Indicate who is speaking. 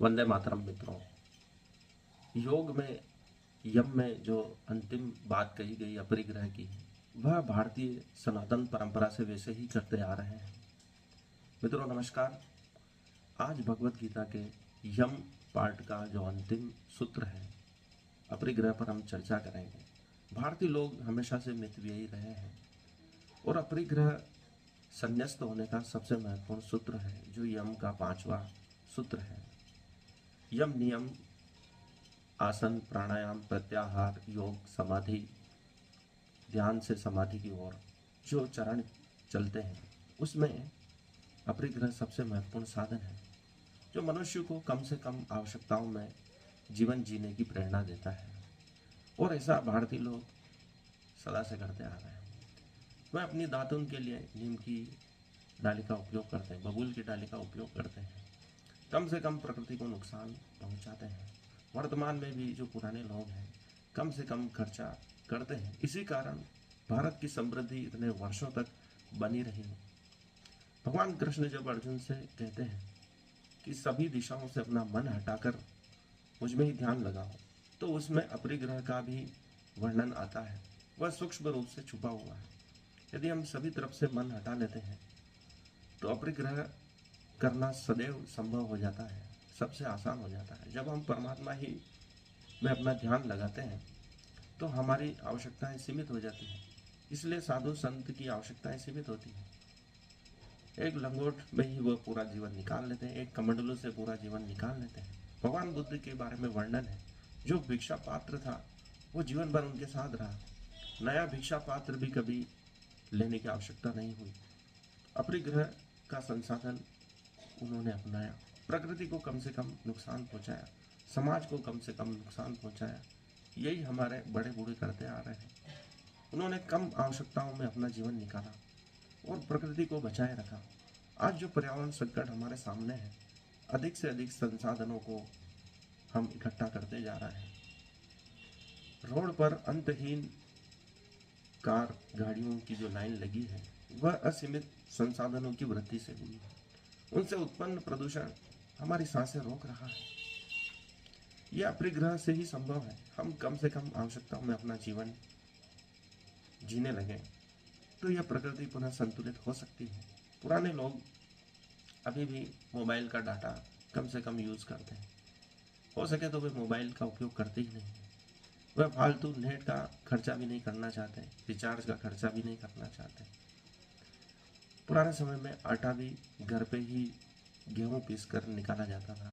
Speaker 1: वंदे मातरम मित्रों। योग में यम में जो अंतिम बात कही गई अपरिग्रह की, वह भारतीय सनातन परंपरा से वैसे ही करते आ रहे हैं। मित्रों नमस्कार। आज भगवत गीता के यम पार्ट का जो अंतिम सूत्र है अपरिग्रह पर हम चर्चा करेंगे। भारतीय लोग हमेशा से मितव्ययी रहे हैं और अपरिग्रह संन्यस्त होने का सबसे महत्वपूर्ण सूत्र है, जो यम का 5वां सूत्र है। यम नियम, आसन, प्राणायाम, प्रत्याहार, योग, समाधि, ध्यान से समाधि की ओर जो चरण चलते हैं, उसमें अपरिग्रह सबसे महत्वपूर्ण साधन है, जो मनुष्य को कम से कम आवश्यकताओं में जीवन जीने की प्रेरणा देता है। और ऐसा भारतीय लोग सदा से करते आ रहे हैं। वह अपनी दातुन के लिए नीम की डाली का उपयोग करते हैं, बबूल की डाली का उपयोग करते हैं, कम से कम प्रकृति को नुकसान पहुंचाते हैं। वर्तमान में भी जो पुराने लोग हैं कम से कम खर्चा करते हैं। इसी कारण भारत की समृद्धि इतने वर्षों तक बनी रही है। भगवान कृष्ण जब अर्जुन से कहते हैं कि सभी दिशाओं से अपना मन हटाकर मुझ में ही ध्यान लगाओ, तो उसमें अपरिग्रह का भी वर्णन आता है। वह सूक्ष्म रूप से छुपा हुआ है। यदि हम सभी तरफ से मन हटा लेते हैं तो अपरिग्रह करना सदैव संभव हो जाता है, सबसे आसान हो जाता है। जब हम परमात्मा ही में अपना ध्यान लगाते हैं तो हमारी आवश्यकताएं सीमित हो जाती हैं। इसलिए साधु संत की आवश्यकताएं सीमित होती हैं। एक लंगोट में ही वह पूरा जीवन निकाल लेते हैं, एक कमंडलू से पूरा जीवन निकाल लेते हैं। भगवान बुद्ध के बारे में वर्णन है, जो भिक्षा पात्र था वो जीवन भर उनके साथ रहा। नया भिक्षा पात्र भी कभी लेने की आवश्यकता नहीं हुई। अपरिग्रह का संसाधन उन्होंने अपनाया, प्रकृति को कम से कम नुकसान पहुंचाया, समाज को कम से कम नुकसान पहुंचाया। यही हमारे बड़े बूढ़े करते आ रहे हैं। उन्होंने कम आवश्यकताओं में अपना जीवन निकाला और प्रकृति को बचाए रखा। आज जो पर्यावरण संकट हमारे सामने है, अधिक से अधिक संसाधनों को हम इकट्ठा करते जा रहे हैं। रोड पर अंतहीन कार गाड़ियों की जो लाइन लगी है, वह असीमित संसाधनों की वृद्धि से हुई है। उनसे उत्पन्न प्रदूषण हमारी सांसें रोक रहा है। यह अपरिग्रह से ही संभव है। हम कम से कम आवश्यकताओं में अपना जीवन जीने लगे तो यह प्रकृति पुनः संतुलित हो सकती है। पुराने लोग अभी भी मोबाइल का डाटा कम से कम यूज करते हैं। हो सके तो वे मोबाइल का उपयोग करते ही नहीं। वह फालतू नेट का खर्चा भी नहीं करना चाहते, रिचार्ज का खर्चा भी नहीं करना चाहते। पुराने समय में आटा भी घर पे ही गेहूं पीस कर निकाला जाता था।